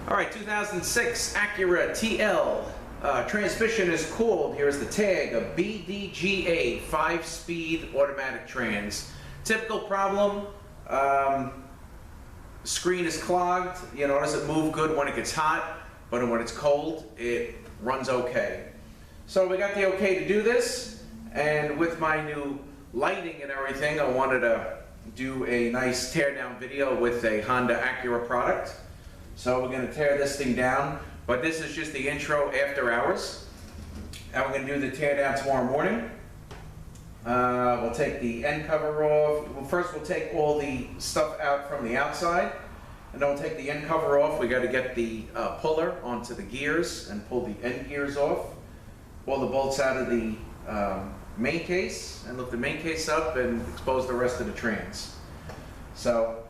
All right, 2006 Acura TL. Transmission is called, here's the tag, a BDGA 5-speed automatic trans. Typical problem, screen is clogged. You notice it moves good when it gets hot, but when it's cold, it runs okay. So we got the okay to do this, and with my new lighting and everything, I wanted to do a nice teardown video with a Honda Acura product. So we're going to tear this thing down, but this is just the intro after hours. And we're going to do the teardown tomorrow morning. We'll take the end cover off. Well, first we'll take all the stuff out from the outside, and then we'll take the end cover off. We got to get the puller onto the gears and pull the end gears off. Pull the bolts out of the main case and lift the main case up and expose the rest of the trans. So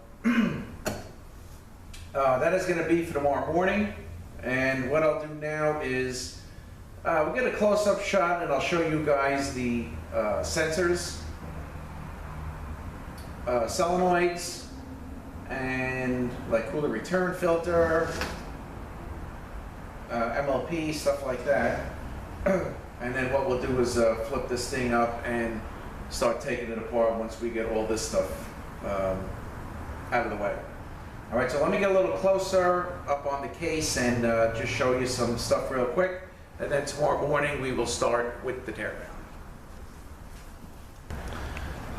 that is going to be for tomorrow morning. And what I'll do now is we'll get a close-up shot, and I'll show you guys the sensors, solenoids, and like cooler return filter, MLP, stuff like that. And then what we'll do is flip this thing up and start taking it apart once we get all this stuff out of the way. All right, so let me get a little closer up on the case and just show you some stuff real quick. And then tomorrow morning we will start with the teardown.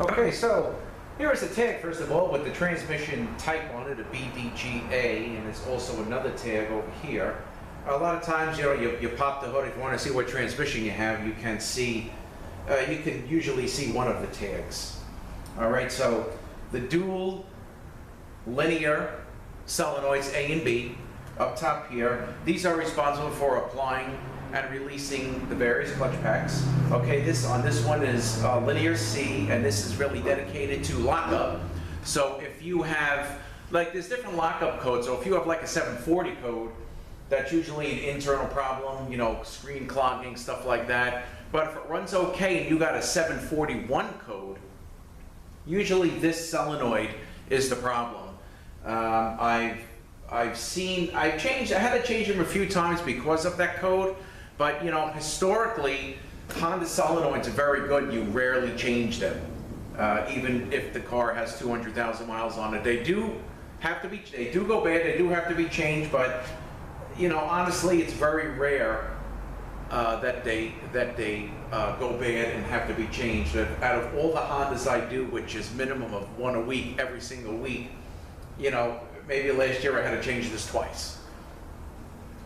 Okay, so here is the tag, first of all, with the transmission type on it, a BDGA, and it's also another tag over here. A lot of times, you know, you pop the hood. If you want to see what transmission you have, you can see, you can usually see one of the tags. All right, so the dual linear solenoids A and B up top here, these are responsible for applying and releasing the various clutch packs. Okay, this one is linear C, and this is really dedicated to lockup. So if you have, like, there's different lockup codes. So if you have like a 740 code, that's usually an internal problem, you know, screen clogging, stuff like that. But if it runs okay and you got a 741 code, usually this solenoid is the problem. I had to change them a few times because of that code, but you know, historically, Honda solenoids are very good. You rarely change them, even if the car has 200,000 miles on it. They do go bad. They do have to be changed, but you know, honestly, it's very rare that they go bad and have to be changed. Out of all the Hondas I do, which is minimum of one a week, every single week, you know, maybe last year I had to change this twice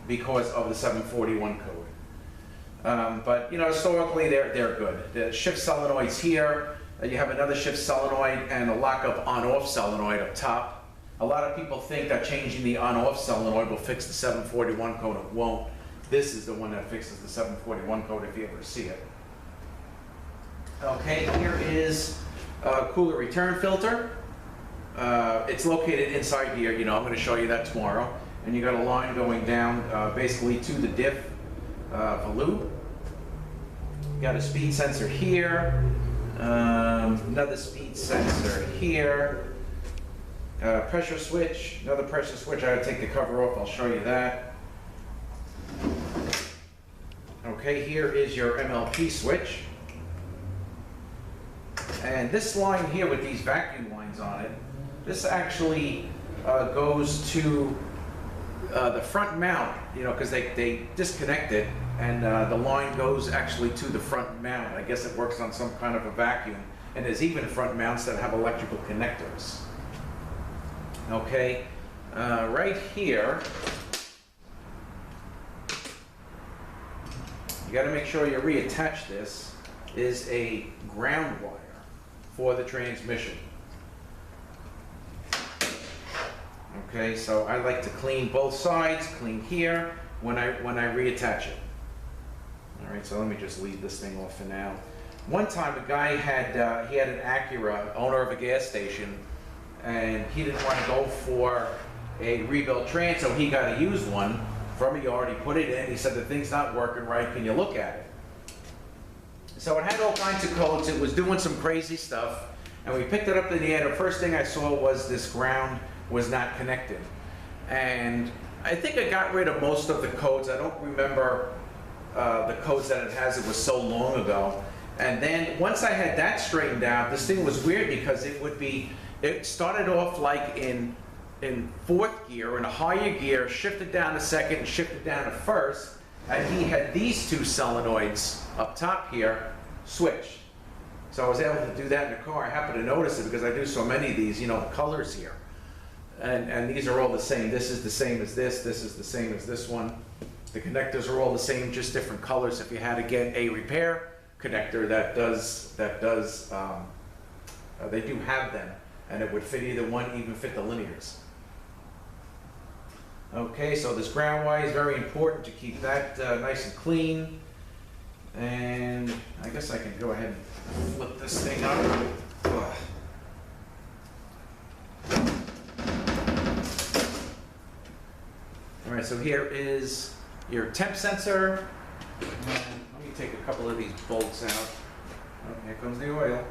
because of the 741 code. But you know, historically they're good. The shift solenoids here, you have another shift solenoid and a lockup on-off solenoid up top. A lot of people think that changing the on-off solenoid will fix the 741 code. It won't. This is the one that fixes the 741 code if you ever see it. Okay, here is a cooler return filter. It's located inside here. You know, I'm going to show you that tomorrow. And you got a line going down basically to the diff volute. You got a speed sensor here. Another speed sensor here. Pressure switch, another pressure switch. I gotta take the cover off, I'll show you that. Okay, here is your MLP switch. And this line here with these vacuum lines on it, this actually goes to the front mount, you know, because they disconnect it, and the line goes actually to the front mount. I guess it works on some kind of a vacuum. And there's even front mounts that have electrical connectors. Okay, right here, you got to make sure you reattach this, is a ground wire for the transmission. Okay, so I like to clean both sides, clean here when I reattach it. All right, so let me just leave this thing off for now. One time a guy had he had an Acura, owner of a gas station, and he didn't want to go for a rebuilt trans, so he got a used one from a yard. He put it in. He said, the thing's not working right. Can you look at it? So it had all kinds of codes. It was doing some crazy stuff. And we picked it up in the air. The first thing I saw was this ground was not connected. And I think I got rid of most of the codes. I don't remember the codes that it has. It was so long ago. And then once I had that straightened out, this thing was weird because it started off like in fourth gear, in a higher gear, shifted down to second, and shifted down to first. And he had these two solenoids up top here switched. So I was able to do that in the car. I happened to notice it because I do so many of these, you know, the colors here. And these are all the same. This is the same as this is the same as this one. The connectors are all the same, just different colors. If you had to get a repair connector they do have them, and it would fit either one, even fit the linears. Okay, so this ground wire is very important to keep that nice and clean. And I guess I can go ahead and flip this thing up. Ugh. All right, so here is your temp sensor. And let me take a couple of these bolts out. Oh, here comes the oil.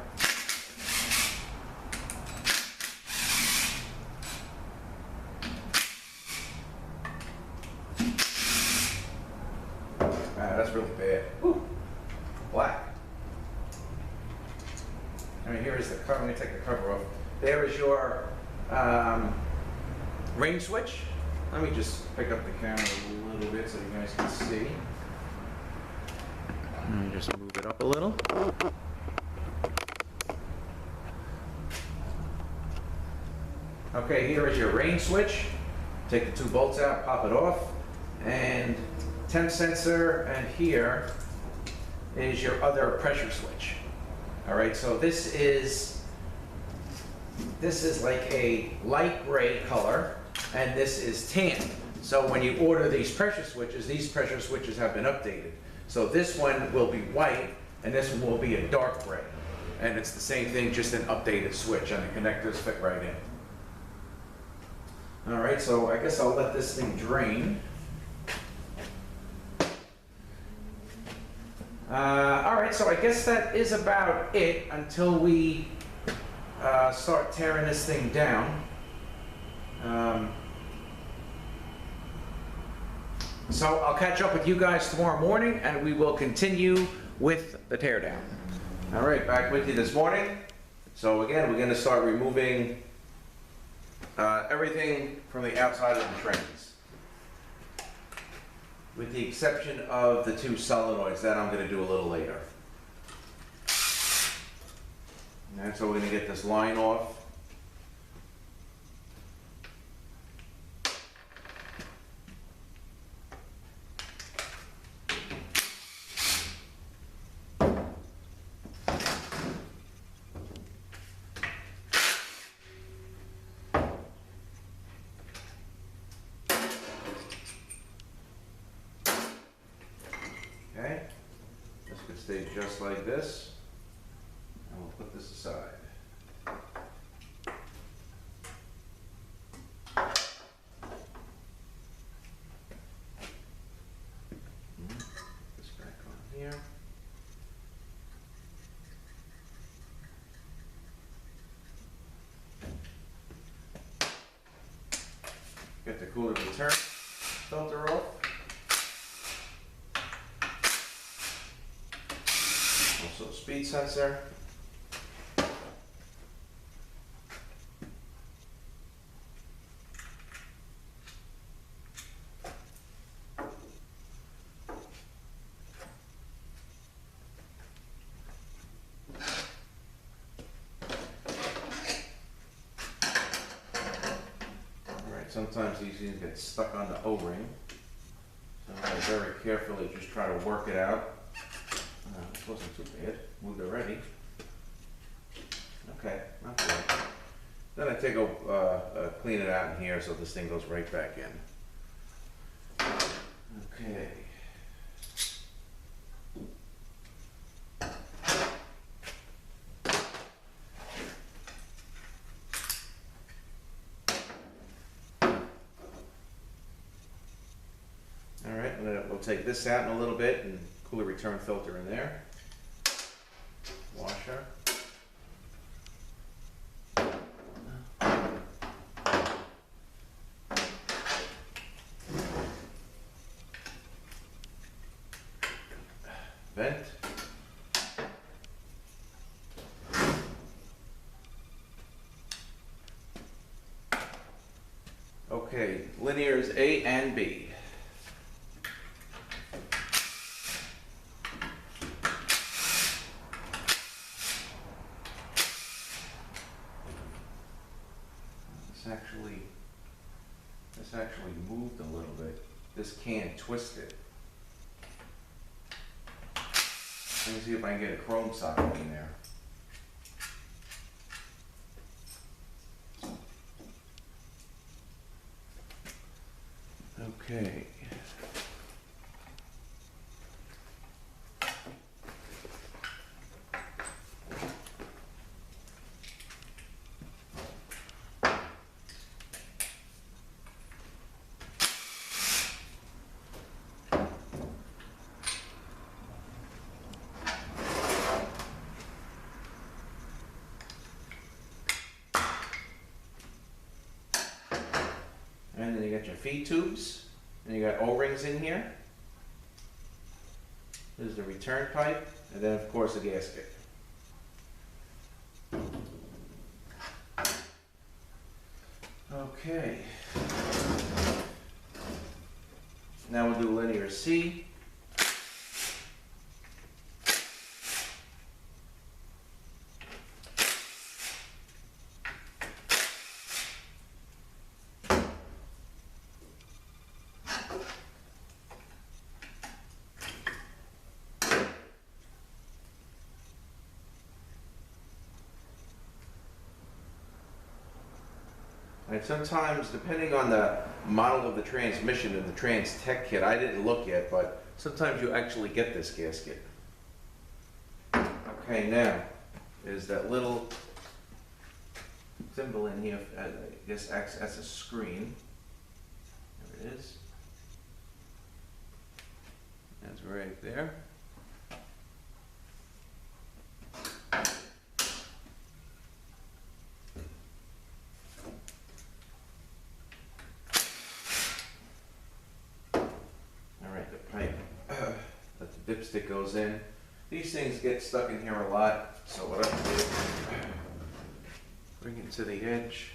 That's really bad. Whew. Black. All right, here is the cover. Let me take the cover off. There is your range switch. Let me just pick up the camera a little bit so you guys can see. Let me just move it up a little. Okay, here is your range switch. Take the two bolts out, pop it off, and temp sensor, and here is your other pressure switch. All right, so this is like a light gray color, and this is tan. So when you order these pressure switches have been updated. So this one will be white, and this one will be a dark gray. And it's the same thing, just an updated switch, and the connectors fit right in. All right, so I guess I'll let this thing drain. All right, so I guess that is about it until we start tearing this thing down. So I'll catch up with you guys tomorrow morning, and we will continue with the teardown. All right, back with you this morning. So again, we're going to start removing everything from the outside of the trains, with the exception of the two solenoids. That I'm going to do a little later. And so we're going to get this line off. Okay, this could stay just like this, and we'll put this aside. Put this back on here. Get the cooler return filter off. Also speed sensor. Alright, sometimes these things get stuck on the O-ring. So I very carefully just try to work it out. This wasn't too bad. Moved already. Okay, not bad. Then I take clean it out in here so this thing goes right back in. Okay. All right, and then we'll take this out in a little bit and cooler return filter in there. Washer. vent. Okay, linears A and B. This actually moved a little bit. This can twisted. Let me see if I can get a chrome socket in there. Okay. And then you got your feed tubes, and you got O-rings in here. This is the return pipe, and then of course the gasket. Okay. Now we'll do linear C. And sometimes, depending on the model of the transmission in the Trans Tech kit, I didn't look yet, but sometimes you actually get this gasket. Okay, now, there's that little symbol in here, I guess acts as a screen. There it is. That's right there. The dipstick goes in. These things get stuck in here a lot, so what I do, bring it to the edge.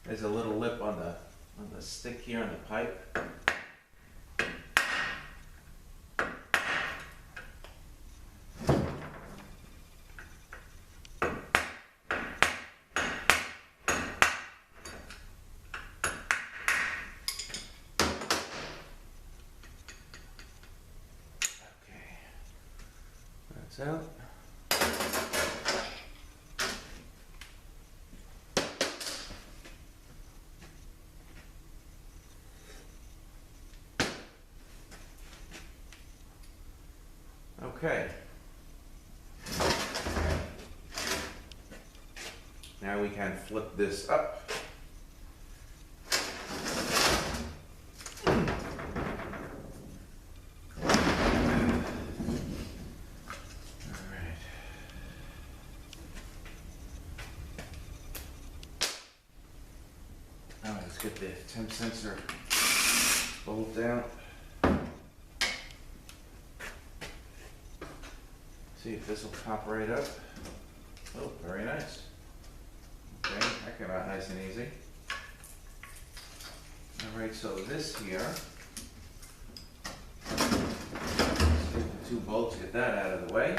There's a little lip on the stick here on the pipe. Out. Okay. Now we can flip this up. Let's get the temp sensor bolt down. See if this will pop right up. Oh, very nice. Okay, that came out nice and easy. All right, so this here, let's get the two bolts, get that out of the way.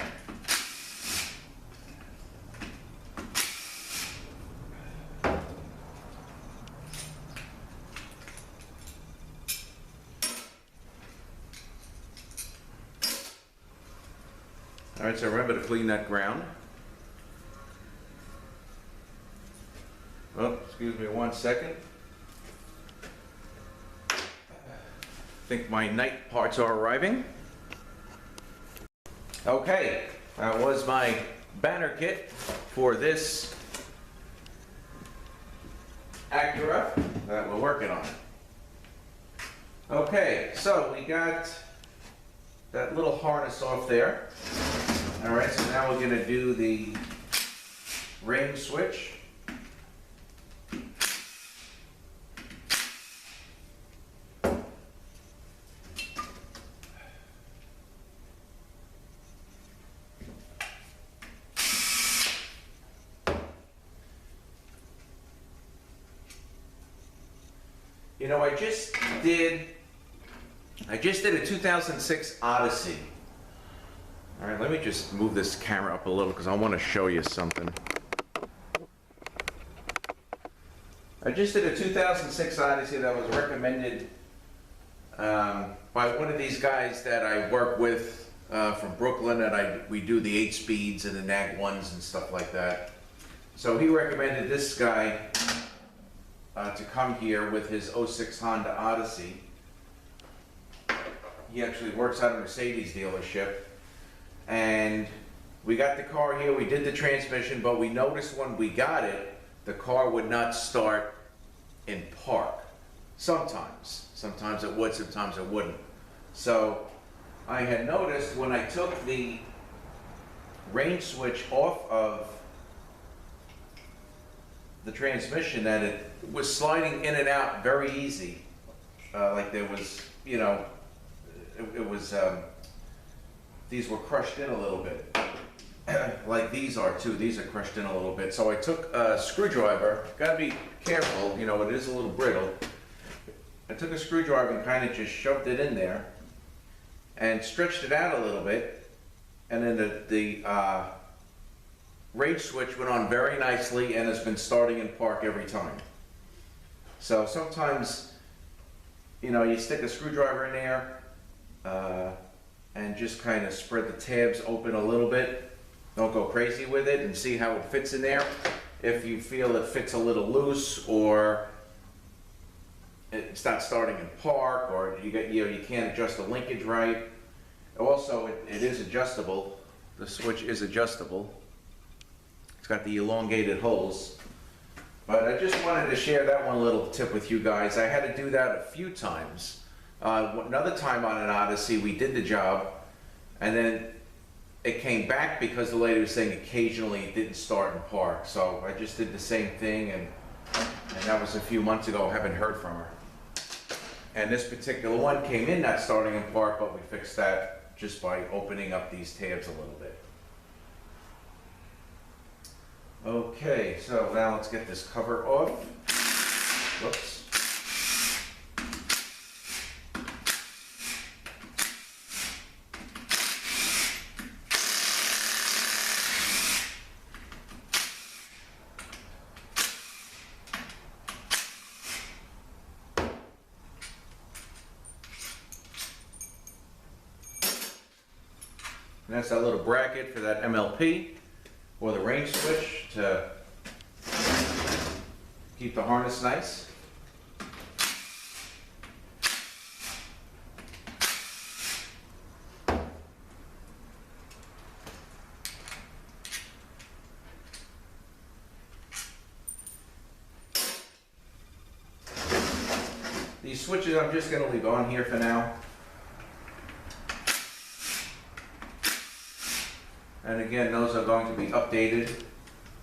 All right, so remember to clean that ground. Oh, excuse me 1 second. I think my night parts are arriving. Okay, that was my banner kit for this Acura that we're working on. Okay, so we got that little harness off there. All right, so now we're gonna do the ring switch. You know, I just did a 2006 Odyssey. All right, let me just move this camera up a little because I want to show you something. I just did a 2006 Odyssey that was recommended by one of these guys that I work with from Brooklyn, and we do the 8 speeds and the NAG 1s and stuff like that. So he recommended this guy to come here with his '06 Honda Odyssey. He actually works at a Mercedes dealership. And we got the car here, we did the transmission, but we noticed when we got it, the car would not start in park. Sometimes it would, sometimes it wouldn't. So I had noticed when I took the range switch off of the transmission that it was sliding in and out very easy. Like there was, you know, these were crushed in a little bit. Like these are too, these are crushed in a little bit. So I took a screwdriver, gotta be careful, you know, it is a little brittle. I took a screwdriver and kind of just shoved it in there and stretched it out a little bit. And then the range switch went on very nicely and has been starting in park every time. So sometimes, you know, you stick a screwdriver in there and just kind of spread the tabs open a little bit. Don't go crazy with it and see how it fits in there. If you feel it fits a little loose or it's not starting in park or you can't adjust the linkage right. Also, it is adjustable. The switch is adjustable. It's got the elongated holes. But I just wanted to share that one little tip with you guys. I had to do that a few times. Another time on an Odyssey, we did the job, and then it came back because the lady was saying occasionally it didn't start in park. So I just did the same thing, and that was a few months ago. I haven't heard from her. And this particular one came in not starting in park, but we fixed that just by opening up these tabs a little bit. Okay, so now let's get this cover off. Whoops. And that's that little bracket for that MLP or the range switch to keep the harness nice. These switches I'm just going to leave on here for now. And again, those are going to be updated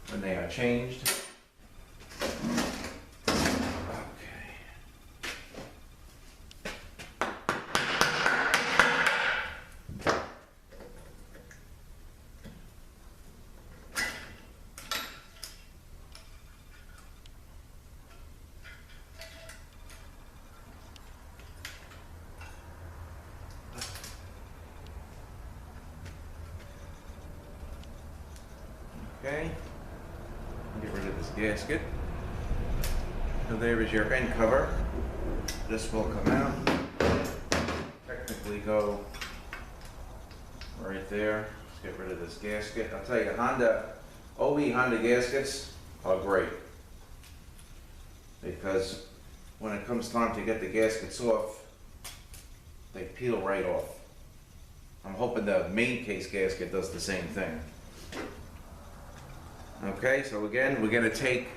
when they are changed. Okay, get rid of this gasket. So there is your end cover. This will come out. Technically go right there. Let's get rid of this gasket. I'll tell you, Honda gaskets are great. Because when it comes time to get the gaskets off, they peel right off. I'm hoping the main case gasket does the same thing. Okay, so again, we're going to take,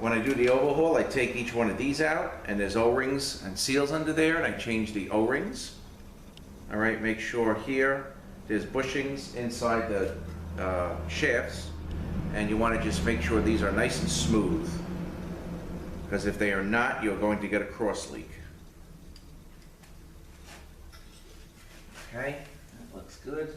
when I do the overhaul, I take each one of these out, and there's O-rings and seals under there, and I change the O-rings. All right, make sure here, there's bushings inside the shafts, and you want to just make sure these are nice and smooth, because if they are not, you're going to get a cross leak. Okay, that looks good.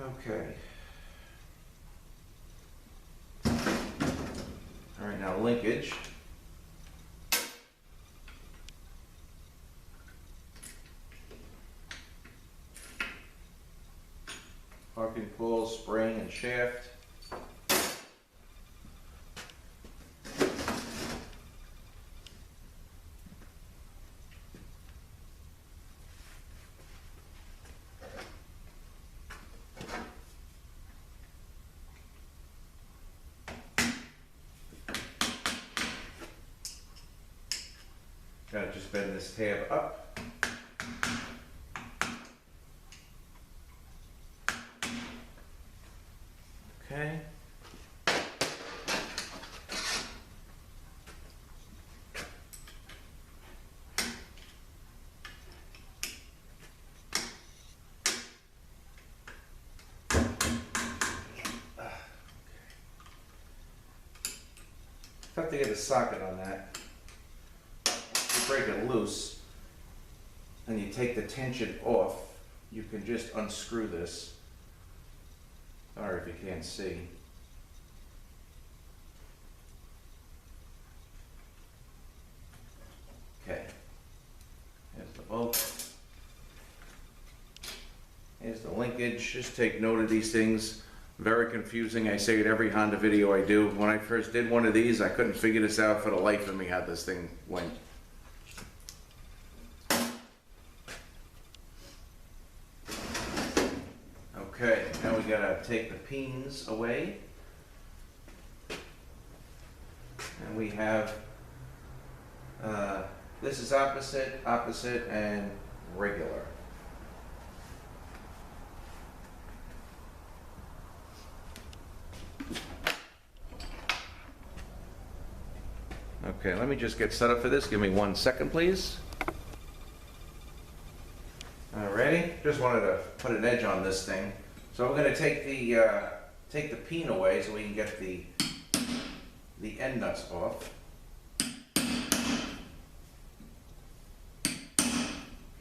Okay. All right, now linkage. Parking pole, spring, and shaft. Gotta just bend this tab up. Okay. Have to get a socket on that. You break it loose and you take the tension off, you can just unscrew this. Sorry if you can't see. Okay. Here's the bolt. Here's the linkage. Just take note of these things. Very confusing. I say it every Honda video I do. When I first did one of these, I couldn't figure this out for the life of me how this thing went. Okay, now we gotta take the pins away. And we have, this is opposite, opposite, and regular. Okay, let me just get set up for this. Give me 1 second, please. Alrighty, just wanted to put an edge on this thing. So we're going to take the pin away so we can get the end nuts off.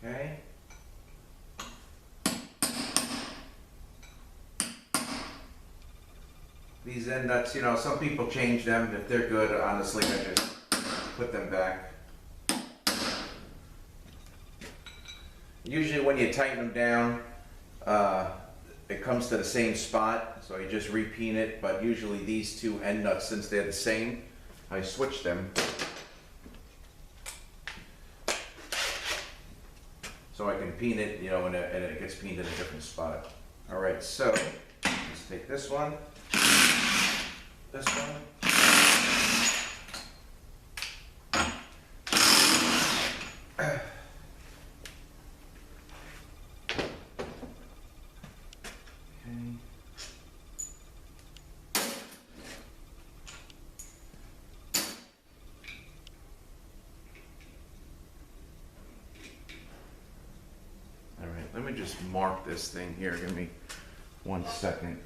Okay. These end nuts, you know, some people change them. If they're good, honestly, I just put them back. Usually when you tighten them down, it comes to the same spot, so you just repeen it, but usually these two end nuts, since they're the same, I switch them. So I can peen it, you know, and it gets peened in a different spot. All right, so let's take this one. This one. All right, let me just mark this thing here. Give me 1 second.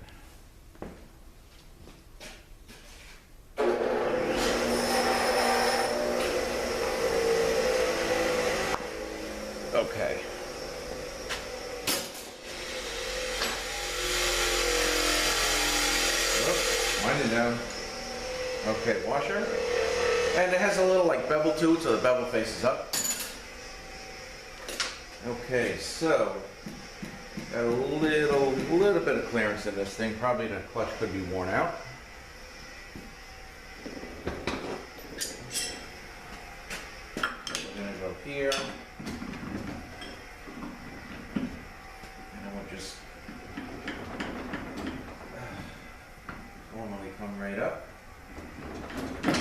Okay. Oh, winding down. Okay, washer. And it has a little like bevel to it, so the bevel faces up. Okay, so got a little bit of clearance in this thing. Probably the clutch could be worn out. We're gonna go here. Just normally come right up. There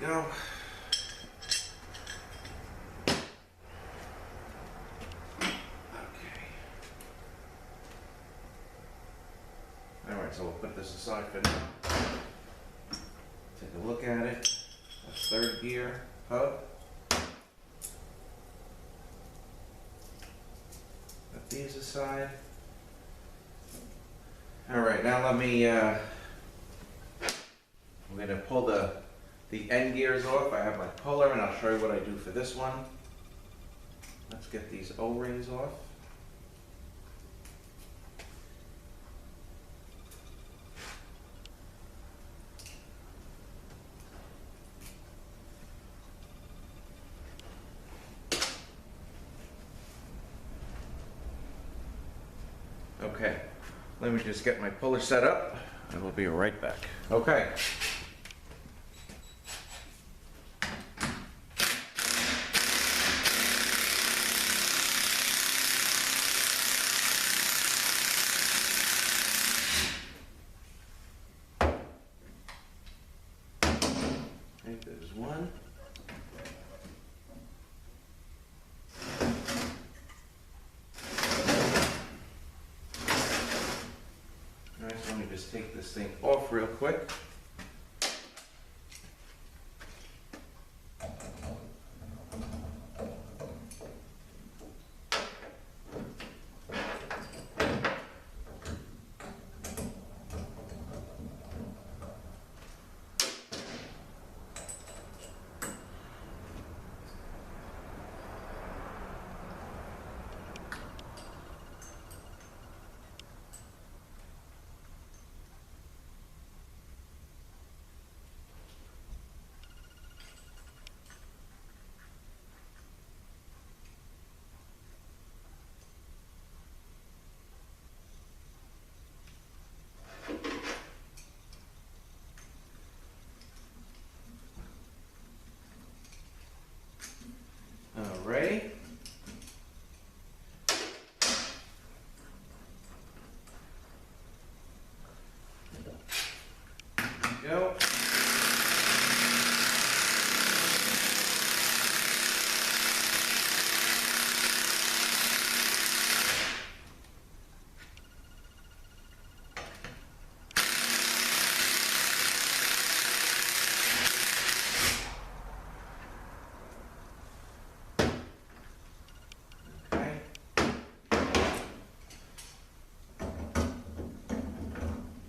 we go. Okay. All right, so we'll put this aside for now. Take a look at it. A third gear hub. Put these aside. All right, now let me, I'm going to pull the end gears off. I have my puller and I'll show you what I do for this one. Let's get these O-rings off. Okay, let me just get my puller set up and we'll be right back. Okay. There's one. All right, so let me just take this thing off real quick. Alright. Go.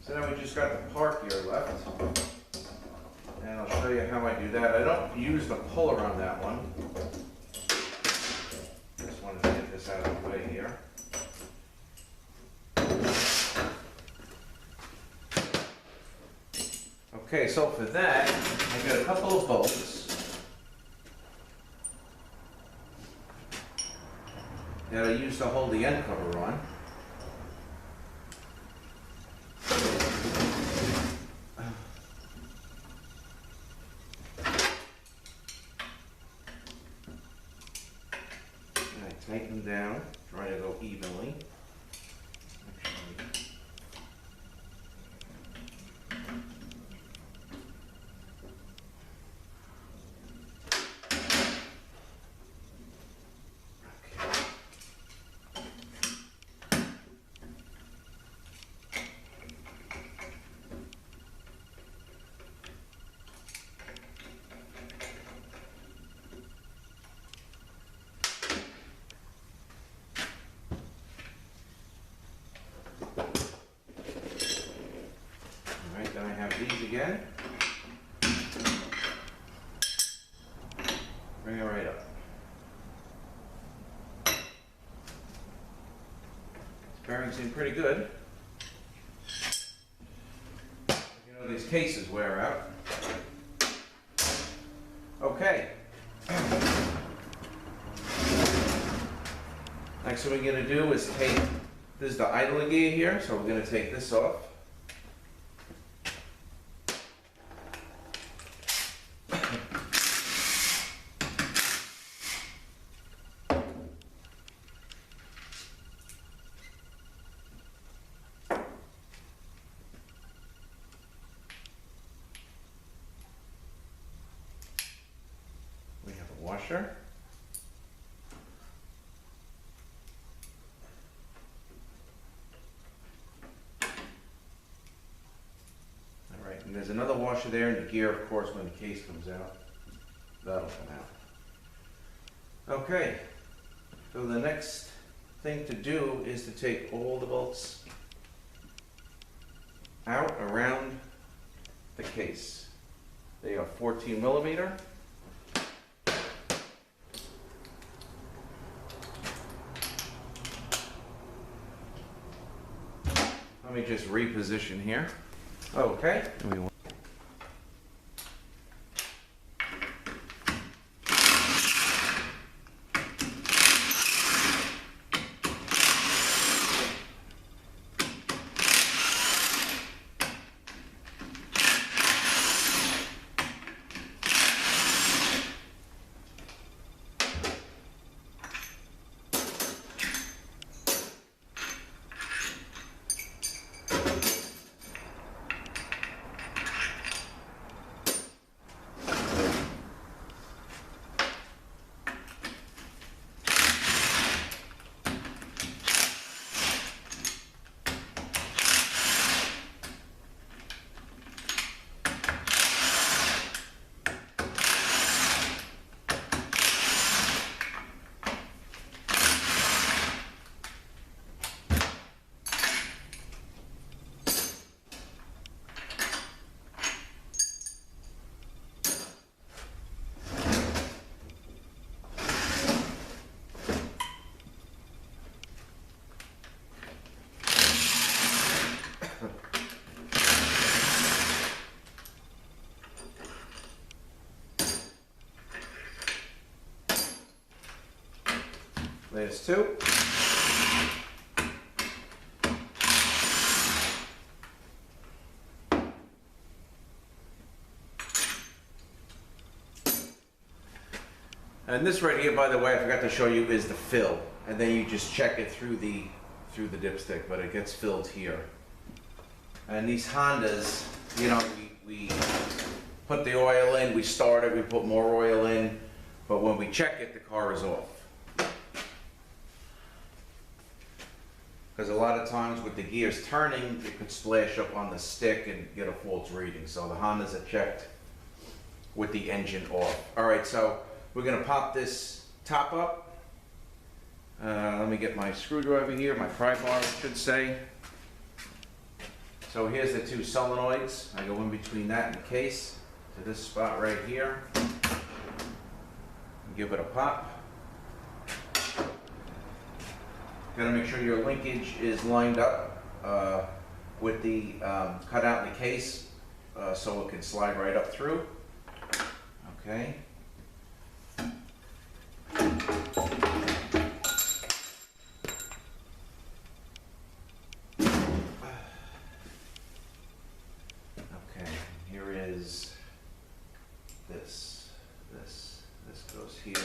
So now we just got the part gear left, and I'll show you how I do that. I don't use the puller on that one. Just wanted to get this out of the way here. Okay, so for that, I got a couple of bolts that I use to hold the end cover on. Tighten down, try to go evenly. Then I have these again. Bring it right up. This bearing seems pretty good. You know, these cases wear out. Okay. Next thing we're going to do is take, this is the idling gear here, so we're going to take this off. We have a washer. All right, and there's another washer there, and the gear, of course, when the case comes out, that'll come out. Okay, so the next thing to do is to take all the bolts out around the case. They are 14 millimeter. Let me just reposition here. Okay. There's two. And this right here, by the way, I forgot to show you, is the fill. And then you just check it through the dipstick, but it gets filled here. And these Hondas, you know, we put the oil in, we start it, we put more oil in, but when we check it, the car is off. Because a lot of times with the gears turning, it could splash up on the stick and get a false reading. So the Hondas are checked with the engine off. All right, so we're gonna pop this top up. Let me get my screwdriver here, my pry bar, I should say. So here's the two solenoids. I go in between that and the case to this spot right here. Give it a pop. Gotta make sure your linkage is lined up with the cutout in the case so it can slide right up through. Okay. Okay, here is this goes here.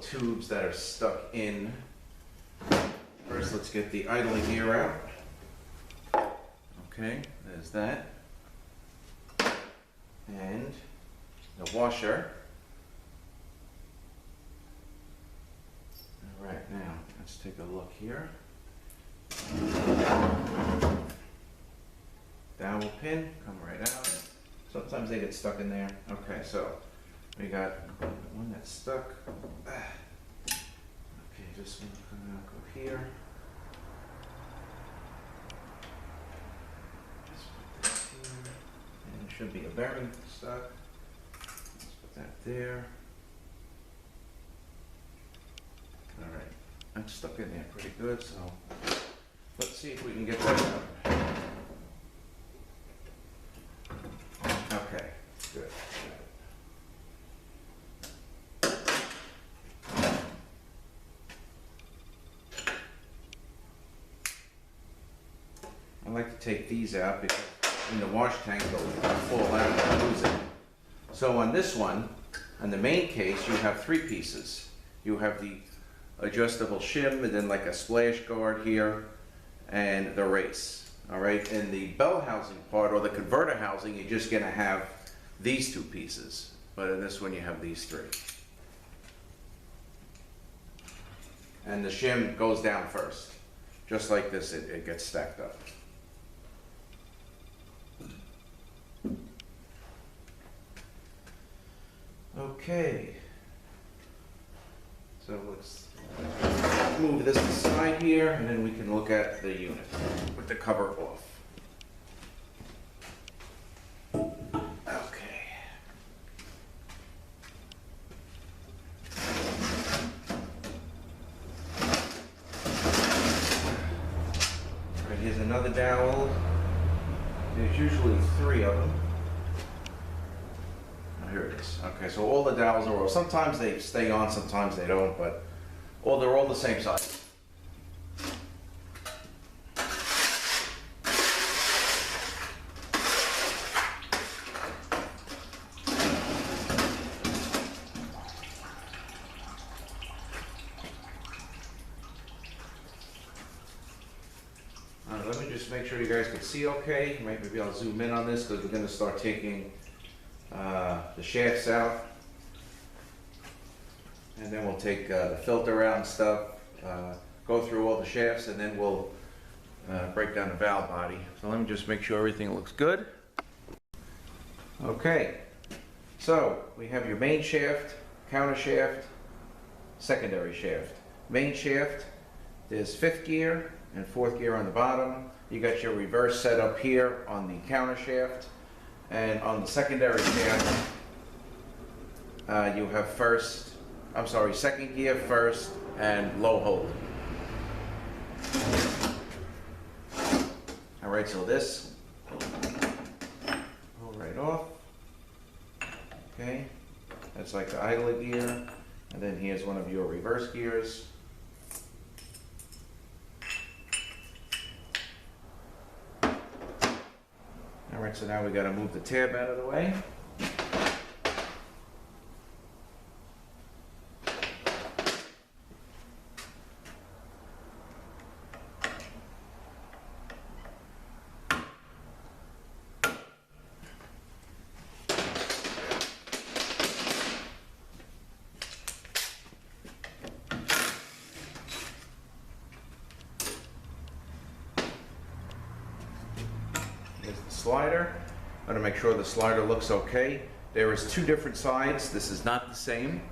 Tubes that are stuck in. First, let's get the idling gear out. Okay, there's that. And the washer. All right, now let's take a look here. Dowel pin, come right out. Sometimes they get stuck in there. Okay, so we got one that's stuck. Okay, this one coming out, go here. Just put this here. And there should be a bearing stuck. Let's put that there. Alright, that's stuck in there pretty good, so let's see if we can get that out. Okay, good. I like to take these out because in the wash tank they'll fall out and lose it. So on this one, on the main case, you have three pieces. You have the adjustable shim and then like a splash guard here and the race. All right, in the bell housing part or the converter housing, you're just gonna have these two pieces. But in this one you have these three. And the shim goes down first. Just like this, it gets stacked up. Okay, so let's move this aside here and then we can look at the unit with the cover off. Okay. All right, here's another dowel. There's usually three of them. Here it is. Okay, so all the dowels are off. Sometimes they stay on, sometimes they don't, but they're all the same size. Let me just make sure you guys can see okay. Maybe I'll zoom in on this because we're going to start taking the shafts out, and then we'll take the filter out and stuff, go through all the shafts, and then we'll break down the valve body. So let me just make sure everything looks good. Okay, so we have your main shaft, counter shaft, secondary shaft. Main shaft, there's 5th gear and 4th gear on the bottom. You got your reverse set up here on the counter shaft. And on the secondary shaft, you have 2nd gear, 1st, and low hold. All right, so this, pull right off. Okay, that's like the idler gear, and then here's one of your reverse gears. All right, so now we got to move the tab out of the way. Here's the slider. I'm going to make sure the slider looks okay. There is two different sides. This is not the same.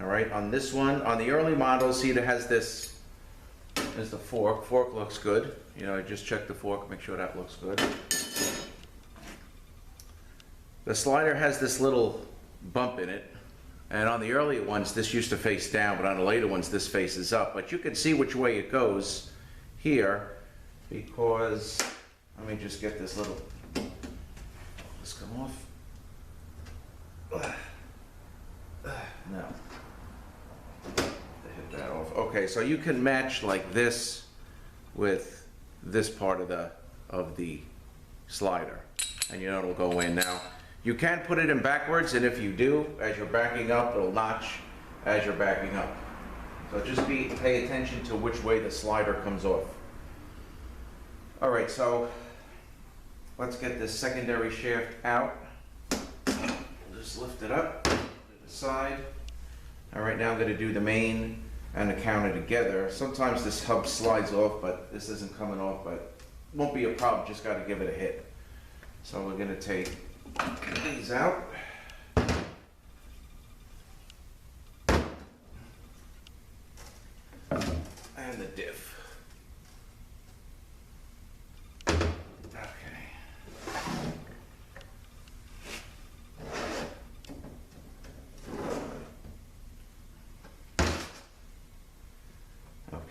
All right, on this one, on the early models, see it has this, is the fork. Fork looks good. You know, just check the fork, make sure that looks good. The slider has this little bump in it. And on the earlier ones, this used to face down, but on the later ones, this faces up. But you can see which way it goes here, because, let me just get this little, this come off. No. Hit that off. Okay, so you can match like this with this part of the slider, and you know it'll go in. Now, you can put it in backwards, and if you do, as you're backing up, it'll notch as you're backing up. So just pay attention to which way the slider comes off. All right, so let's get this secondary shaft out. Just lift it up to the side. All right, now I'm going to do the main and the counter together. Sometimes this hub slides off, but this isn't coming off, but won't be a problem, just got to give it a hit. So we're going to take these out. And the diff.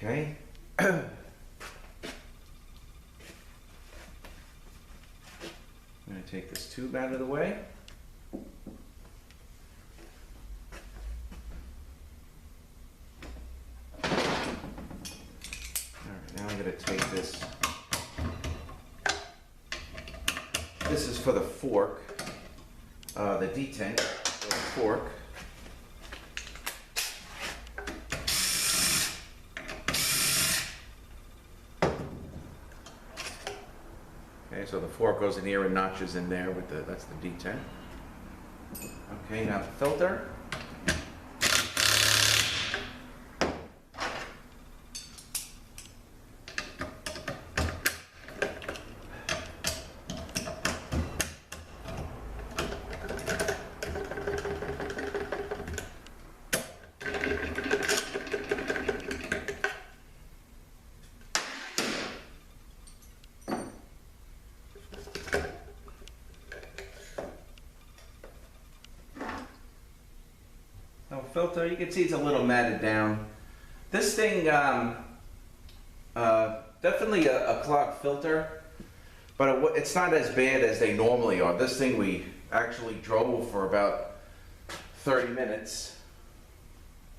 Okay. I'm going to take this tube out of the way. All right, now I'm going to take this. This is for the fork, the detent for the fork. Okay, so the fork goes in here and notches in there with that's the detent. Okay, now the filter. Filter, you can see it's a little matted down. This thing, definitely a clogged filter, but it's not as bad as they normally are. This thing we actually drove for about 30 minutes.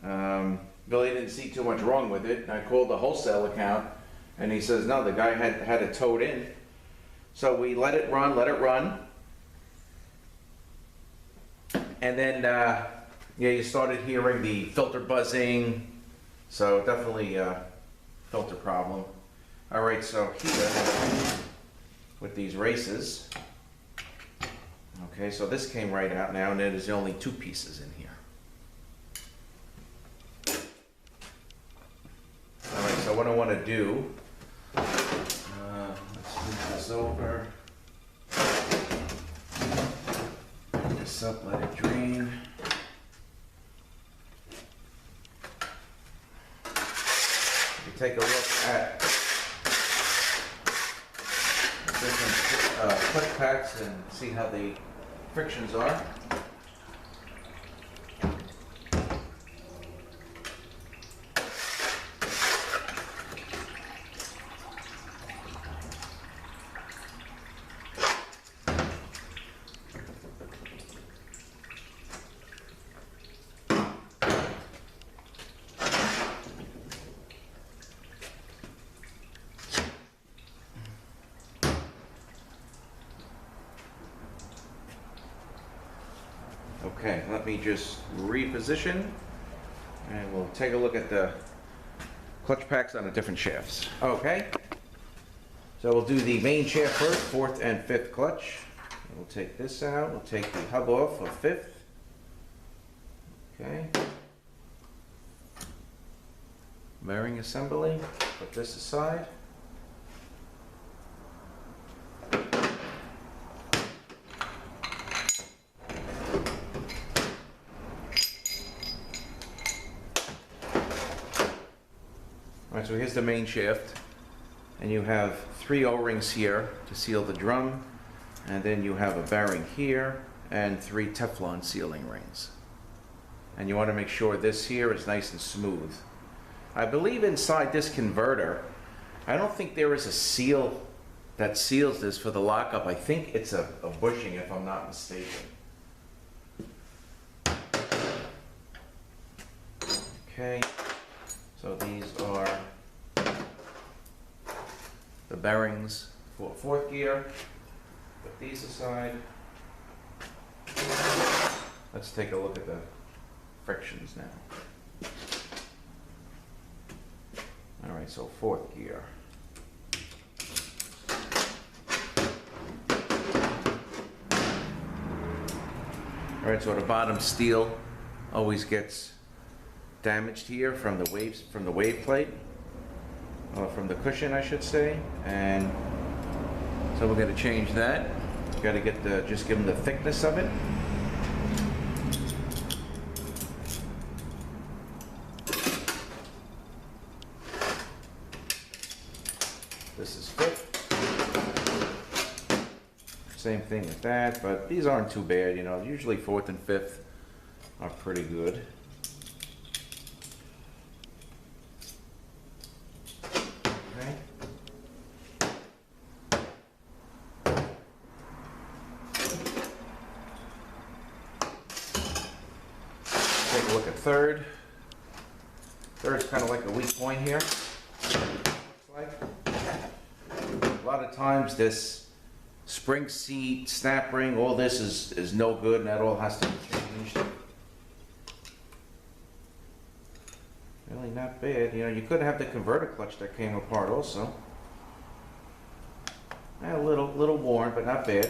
Billy didn't see too much wrong with it. I called the wholesale account, and he says, no, the guy had it towed in. So we let it run, and then yeah, you started hearing the filter buzzing, so definitely a filter problem. All right, so here, with these races, okay, so this came right out now, and there's only two pieces in here. All right, so what I want to do, let's move this over, pick this up, let it drain. Take a look at different clip packs and see how the frictions are. Okay, let me just reposition and we'll take a look at the clutch packs on the different shafts. Okay, so we'll do the main shaft first, fourth and fifth clutch. We'll take this out, we'll take the hub off of fifth. Okay. Bearing assembly, put this aside. Alright, so here's the main shaft, and you have 3 O-rings here to seal the drum, and then you have a bearing here, and 3 Teflon sealing rings. And you want to make sure this here is nice and smooth. I believe inside this converter, I don't think there is a seal that seals this for the lockup. I think it's a bushing, if I'm not mistaken. Okay, so these are the bearings for fourth gear. Put these aside. Let's take a look at the frictions now. All right, so fourth gear. All right, so the bottom steel always gets damaged here from the wave plate, or from the cushion, I should say, and so we're going to change that. Got to get just give them the thickness of it. This is fifth. Same thing with that, but these aren't too bad, you know. Usually fourth and fifth are pretty good. Okay. Take a look at third. Third's kind of like a weak point here. A lot of times this spring seat, snap ring, all this is no good, and that all has to be changed. Really not bad. You know, you could have the converter clutch that came apart also. A little worn, but not bad.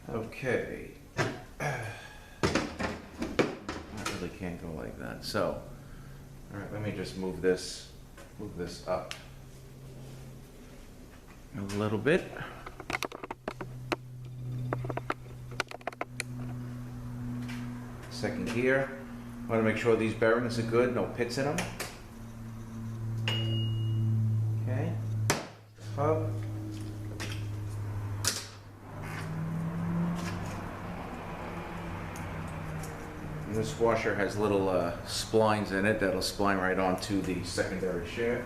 Okay. Can't go like that. So, all right, let me just move this up a little bit. Second gear. Want to make sure these bearings are good, no pits in them. Okay. Hub. This washer has little splines in it that'll spline right onto the secondary shaft.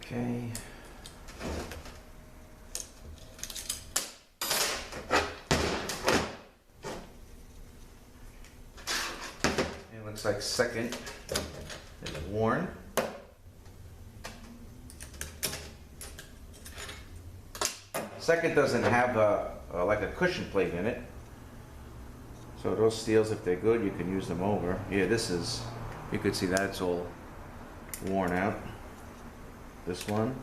Okay. It looks like second is worn. Second doesn't have like a cushion plate in it, so those steels, if they're good, you can use them over. Yeah, this is, you could see that it's all worn out. This one.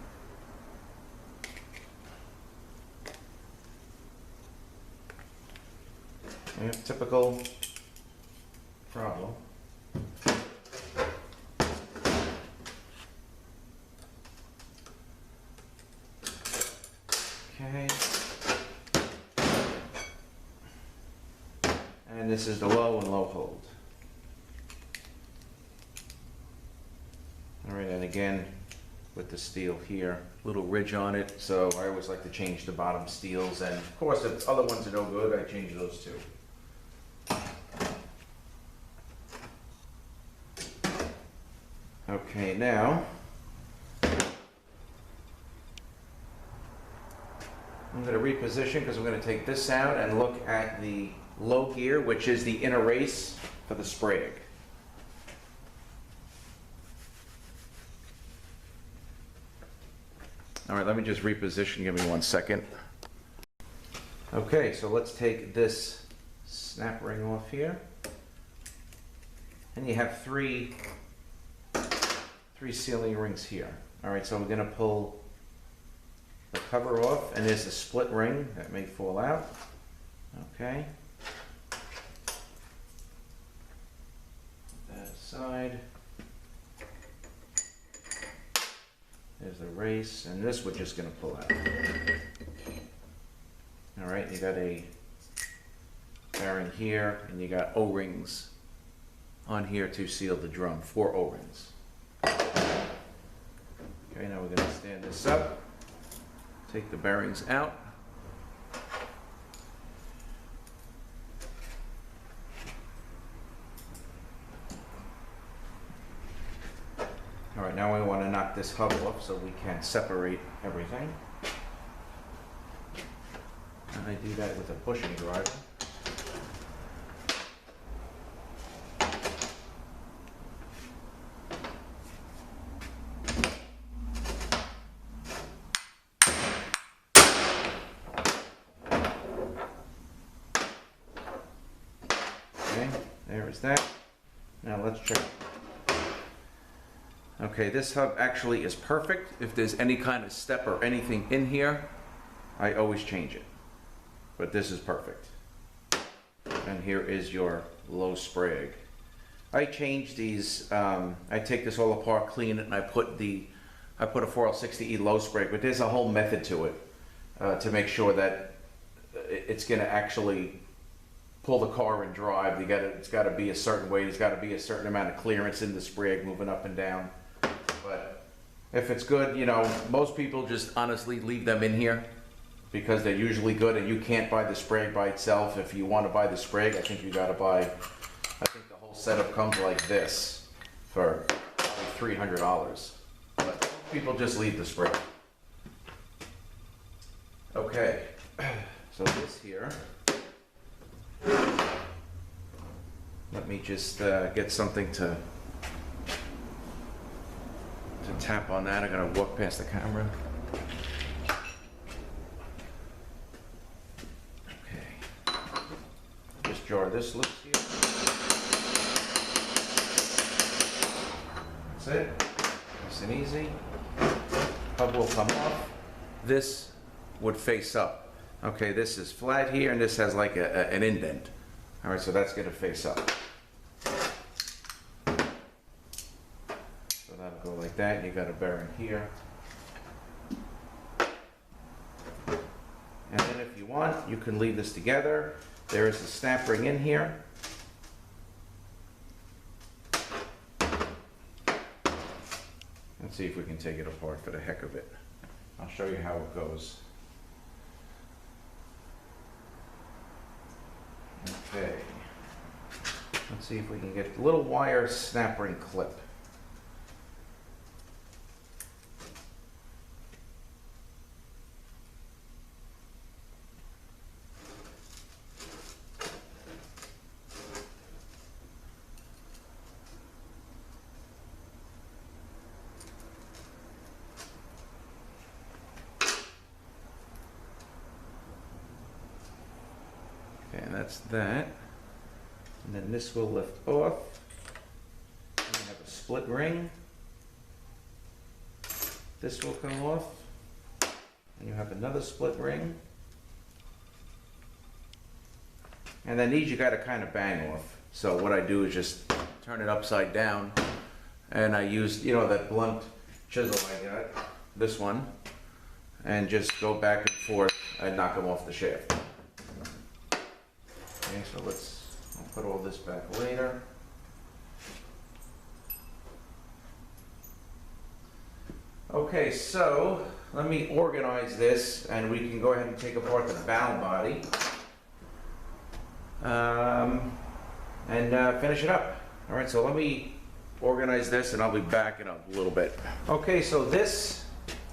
Yeah, typical problem. Okay. And this is the low and low hold. All right, and again, with the steel here, little ridge on it, so I always like to change the bottom steels, and of course, if other ones are no good, I change those too. Okay, now, I'm going to reposition because I'm going to take this out and look at the low gear, which is the inner race for the Sprague. All right, let me just reposition. Give me 1 second. Okay, so let's take this snap ring off here. And you have three sealing rings here. All right, so we're going to pull the cover off, and there's a split ring that may fall out. Okay. Put that aside. There's the race, and this we're just going to pull out. All right, you got a bearing here, and you got O-rings on here to seal the drum, 4 O-rings. Okay, now we're going to stand this up, take the bearings out. All right, now we want to knock this hub off so we can separate everything. And I do that with a bushing driver. Okay, there is that. Now let's check. Okay, this hub actually is perfect. If there's any kind of step or anything in here, I always change it. But this is perfect. And here is your low Sprague. I change these, I take this all apart, clean it, and I put a 4L60E low Sprague, but there's a whole method to it to make sure that it's gonna actually pull the car and drive. It's gotta be a certain weight, it's gotta be a certain amount of clearance in the Sprague moving up and down. But if it's good, you know, most people just honestly leave them in here because they're usually good, and you can't buy the Sprague by itself. If you want to buy the Sprague, I think you got to buy, I think the whole setup comes like this for $300. But people just leave the Sprague. Okay, so this here, let me just get something to tap on that. I'm gonna walk past the camera. Okay. Just jar this loose here. That's it. Nice and easy. Hub will come off. This would face up. Okay, this is flat here, and this has like an indent. All right, so that's gonna face up. That'll go like that. You got a bearing here. And then if you want, you can leave this together. There is a snap ring in here. Let's see if we can take it apart for the heck of it. I'll show you how it goes. Okay. Let's see if we can get a little wire snap ring clip. And that's that. And then this will lift off. And you have a split ring. This will come off. And you have another split ring. And then these you got to kind of bang off. So what I do is just turn it upside down. And I use, you know, that blunt chisel I got, this one, and just go back and forth and knock them off the shaft. Okay, so I'll put all this back later. Okay, so let me organize this, and we can go ahead and take apart the valve body and finish it up. All right, so let me organize this, and I'll be backing up a little bit. Okay, so this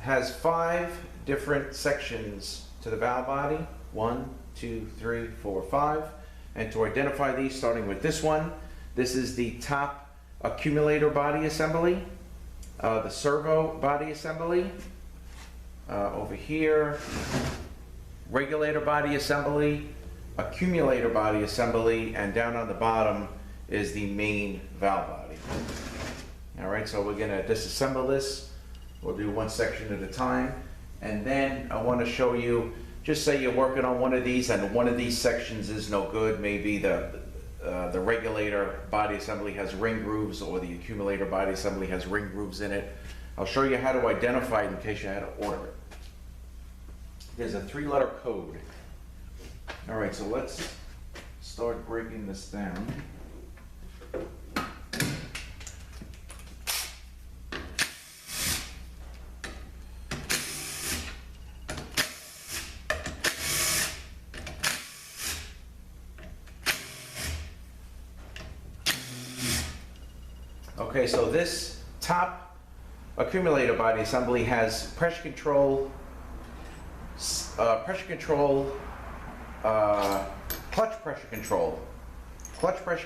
has 5 different sections to the valve body. 1, 2, 3, 4, 5. And to identify these, starting with this one, this is the top accumulator body assembly, the servo body assembly. Over here, regulator body assembly, accumulator body assembly, and down on the bottom is the main valve body. All right, so we're gonna disassemble this. We'll do one section at a time. And then I wanna show you, just say you're working on one of these and one of these sections is no good. Maybe the regulator body assembly has ring grooves or the accumulator body assembly has ring grooves in it. I'll show you how to identify it in case you had to order it. There's a 3-letter code. All right, so let's start breaking this down. Okay, so this top accumulator body assembly has pressure control, clutch pressure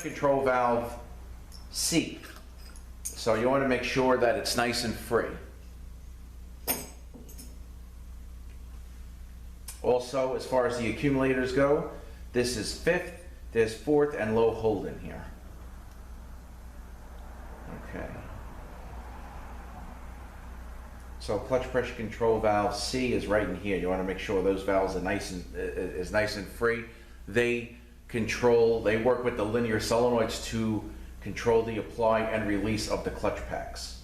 control valve C. So you want to make sure that it's nice and free. Also, as far as the accumulators go, this is 5th, there's 4th and low hold in here. Okay. So clutch pressure control valve C is right in here. You want to make sure those valves are nice and free. They work with the linear solenoids to control the apply and release of the clutch packs.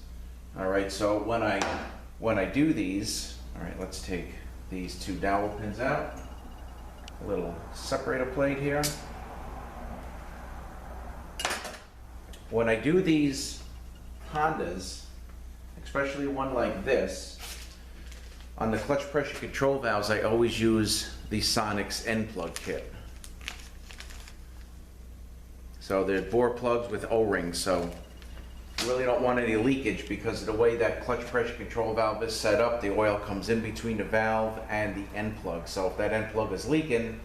All right, so when I do these, all right, let's take these 2 dowel pins out. A little separator plate here. When I do these Hondas, especially one like this, on the clutch pressure control valves, I always use the Sonic's end plug kit. So they're bore plugs with O-rings, so you really don't want any leakage because of the way that clutch pressure control valve is set up. The oil comes in between the valve and the end plug. So if that end plug is leaking,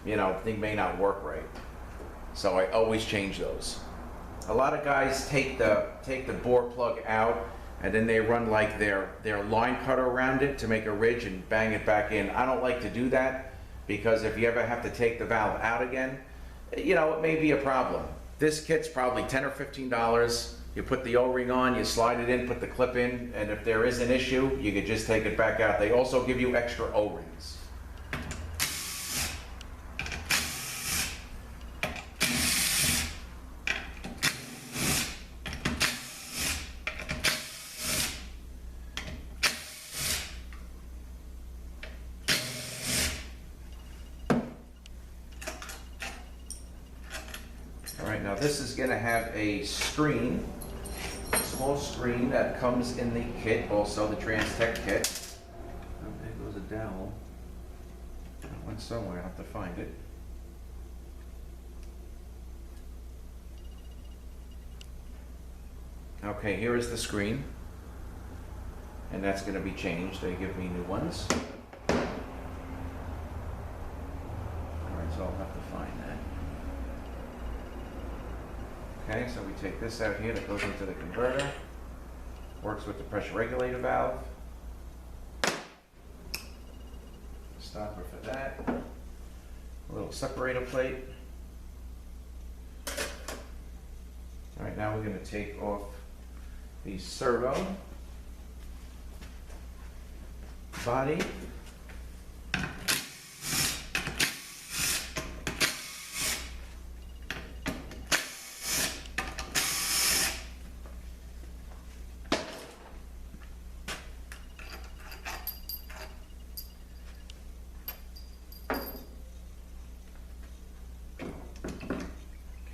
you know, the thing may not work right. So I always change those. A lot of guys take the bore plug out and then they run like their line cutter around it to make a ridge and bang it back in. I don't like to do that because if you ever have to take the valve out again, you know, it may be a problem. This kit's probably $10 or $15. You put the O-ring on, you slide it in, put the clip in, and if there is an issue, you could just take it back out. They also give you extra O-rings. Alright, now this is going to have a screen, a small screen that comes in the kit, also the Trans-Tech kit. Oh, there goes a dowel. It went somewhere, I have to find it. Okay, here is the screen. And that's going to be changed. They give me new ones. Alright, so I'll have to find that. Okay, so we take this out here that goes into the converter. Works with the pressure regulator valve. Stopper for that. A little separator plate. Alright, now we're going to take off the servo body.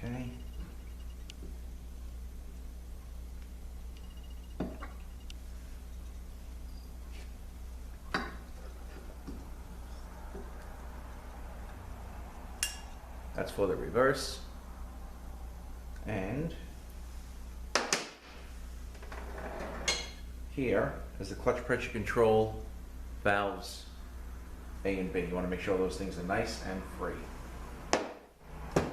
Okay. That's for the reverse. And here is the clutch pressure control valves A and B. You want to make sure those things are nice and free. All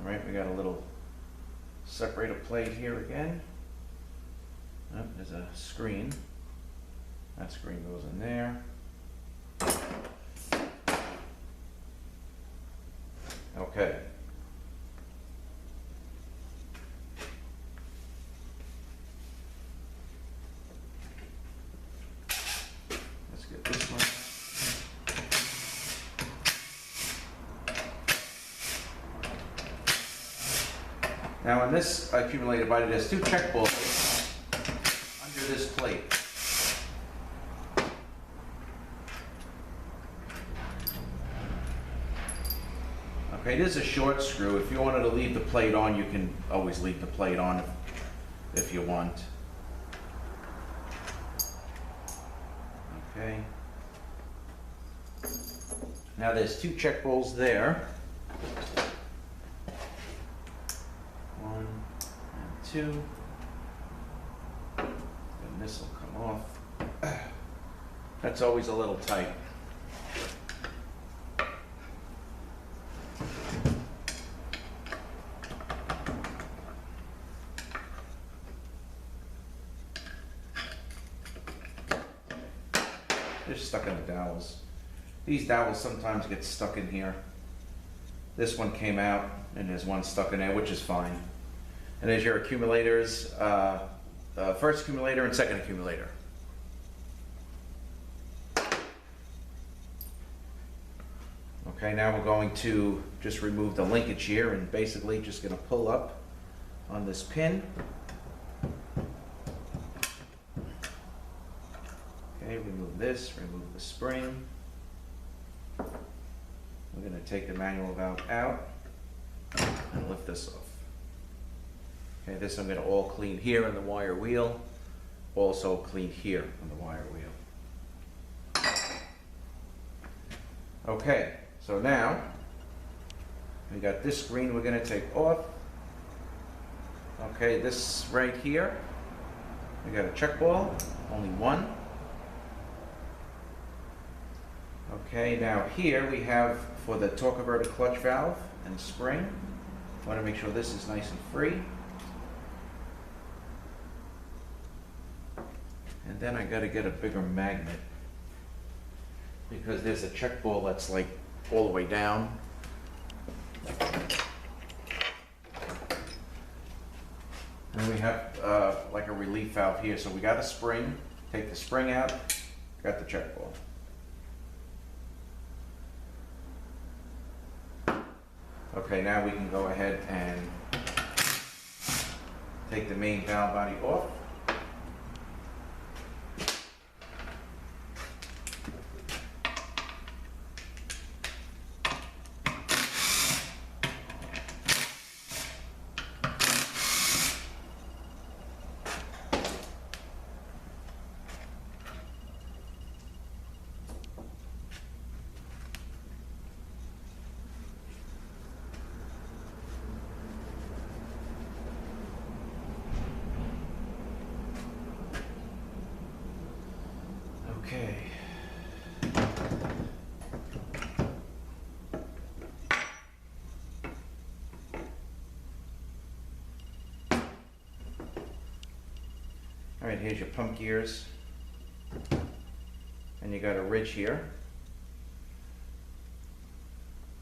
right, we got a little separator plate here again. Oh, there's a screen. That screen goes in there. Okay. Let's get this one. Now in this accumulator body, there's 2 check bullets under this plate. Okay, this is a short screw. If you wanted to leave the plate on, you can always leave the plate on if you want. Okay. Now there's 2 check bowls there. 1 and 2. And this will come off. That's always a little tight. They're stuck in the dowels. These dowels sometimes get stuck in here. This one came out and there's one stuck in there, which is fine. And there's your accumulators, first accumulator and second accumulator. Okay, now we're going to just remove the linkage here and basically just going to pull up on this pin. Okay, remove this, remove the spring. We're going to take the manual valve out and lift this off. Okay, this I'm going to all clean here on the wire wheel, also clean here on the wire wheel. Okay, so now we got this screen we're going to take off. Okay, this right here, we got a check ball, only one. Okay, now here we have for the torque converter clutch valve and spring. I want to make sure this is nice and free. And then I got to get a bigger magnet because there's a check ball that's like all the way down. And we have like a relief valve here. So we got a spring, take the spring out, got the check ball. Okay, now we can go ahead and take the main valve body off. Okay. All right, here's your pump gears. And you got a ridge here.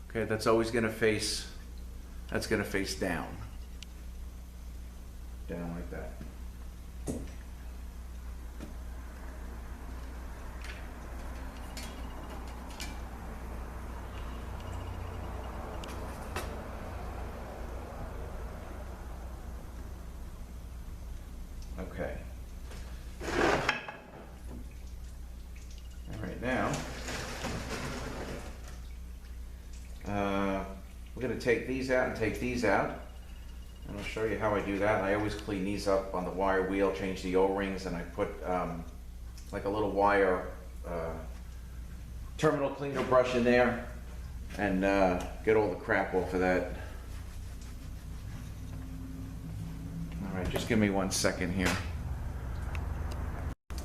Okay, that's always going to face, that's going to face down. Down like that. Okay. All right, now we're going to take these out and take these out, and I'll show you how I do that. I always clean these up on the wire wheel, change the O-rings, and I put like a little wire terminal cleaner brush in there and get all the crap off of that. All right, just give me 1 second here.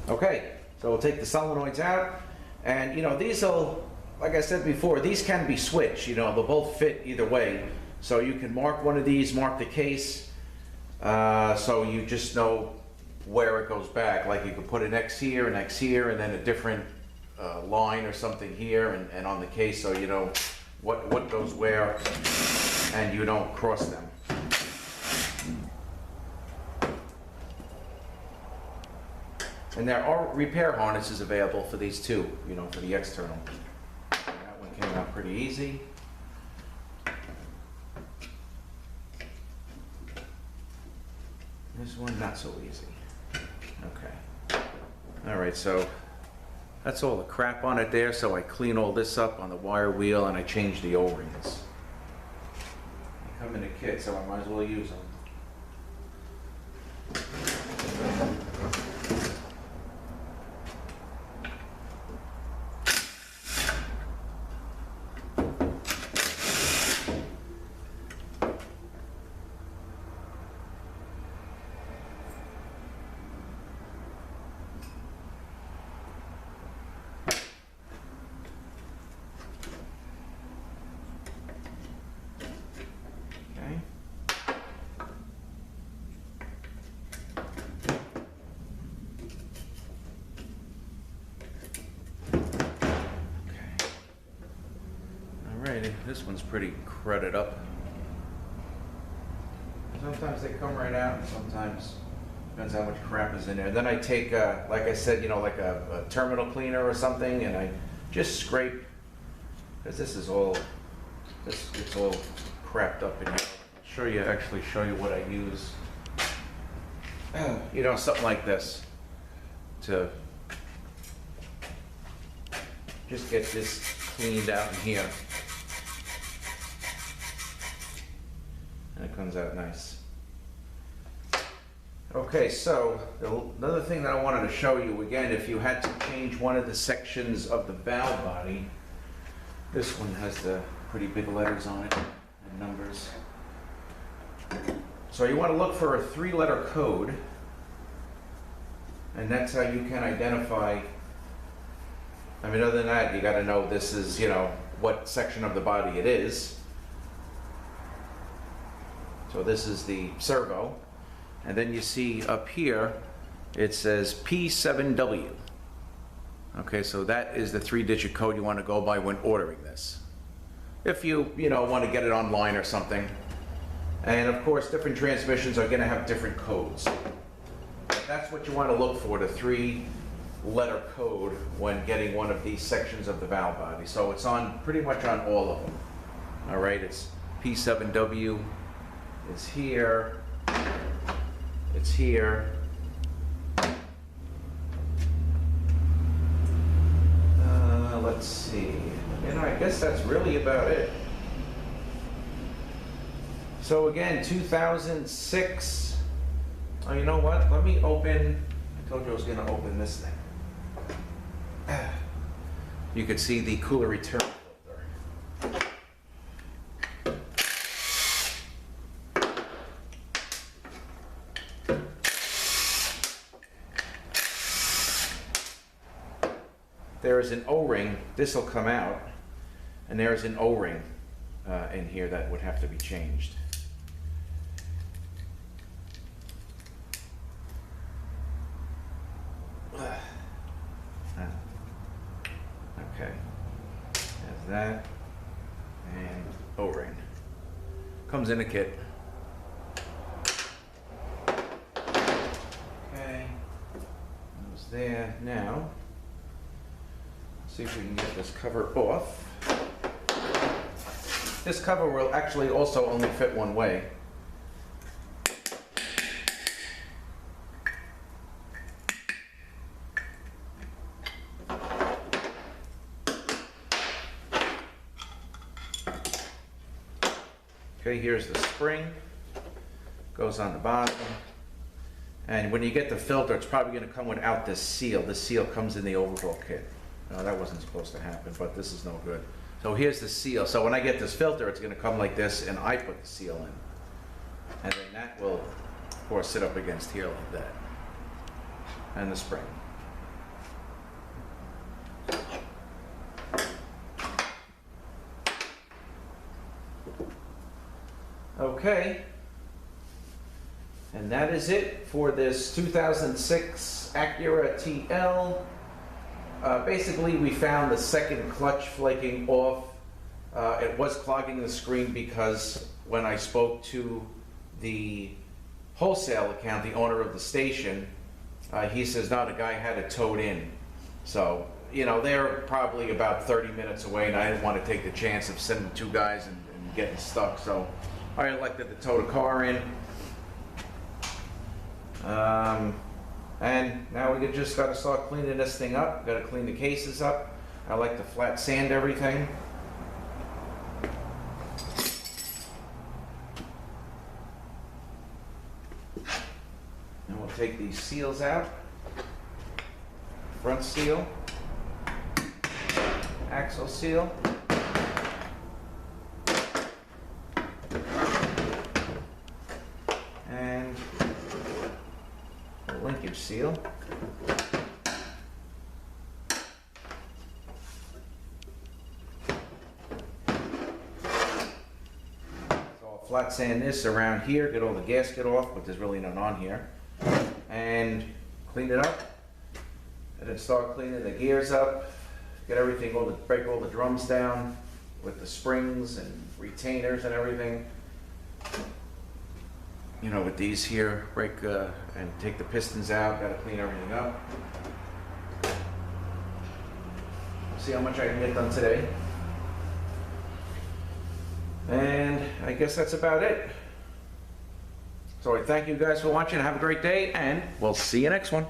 Okay, So we'll take the solenoids out, and these will, like I said before, these can be switched. They'll both fit either way. So you can mark one of these, mark the case, so you just know where it goes back. Like you could put an X here, an X here, and then a different line or something here, and on the case, so you know what goes where, and you don't cross them. And there are repair harnesses available for these too, for the external. That one came out pretty easy. This one not so easy. Okay. All right, so that's all the crap on it there. So I clean all this up on the wire wheel and I change the O-rings. They come in a kit, so I might as well use them. This one's pretty crudted up. Sometimes they come right out, and sometimes depends how much crap is in there. Then I take, like I said, like a terminal cleaner or something, and I just scrape, because this is all, it's all crapped up in here. Actually show you what I use. Something like this to just get this cleaned out in here. And it comes out nice. Okay, so another thing that I wanted to show you, again, if you had to change one of the sections of the valve body, this one has the pretty big letters on it and numbers. So you want to look for a 3-letter code, and that's how you can identify. I mean, other than that, you got to know this is, what section of the body it is. So this is the servo, and then you see up here it says P7W. Okay, so that is the 3-digit code you want to go by when ordering this. If you want to get it online or something. And of course, different transmissions are going to have different codes. But that's what you want to look for, the 3-letter code when getting one of these sections of the valve body. So it's on pretty much on all of them. All right, it's P7W. It's here, it's here. Let's see. I guess that's really about it. So again, 2006. Oh, you know what? Let me open. I told you I was going to open this thing. You could see the cooler return filter. There is an O-ring, this will come out, and there is an O-ring in here that would have to be changed. Okay, there's that, and O-ring. Comes in a kit. Okay, goes there now. See if we can get this cover off. This cover will actually also only fit one way. Okay, here's the spring. Goes on the bottom. And when you get the filter, it's probably going to come without this seal. This seal comes in the overhaul kit. No, that wasn't supposed to happen, but this is no good. So here's the seal. So when I get this filter, it's going to come like this, and I put the seal in. And then that will, of course, sit up against here like that. And the spring. Okay. And that is it for this 2006 Acura TL. Basically, we found the second clutch flaking off. It was clogging the screen because when I spoke to the wholesale account, the owner of the station, he says, no, the guy had it towed in. So, you know, they're probably about 30 minutes away, and I didn't want to take the chance of sending two guys and getting stuck. So I elected to tow the car in. And now we just got to start cleaning this thing up. Got to clean the cases up. I like to flat sand everything. And we'll take these seals out. Front seal, axle seal, and the linkage seal. So I'll flat sand this around here, get all the gasket off, but there's really none on here, and clean it up. And then start cleaning the gears up, get everything, break all the drums down with the springs and retainers and everything. You know, with these here, break and take the pistons out, gotta clean everything up. See how much I can get done today. And I guess that's about it. So I thank you guys for watching, have a great day, and we'll see you next one.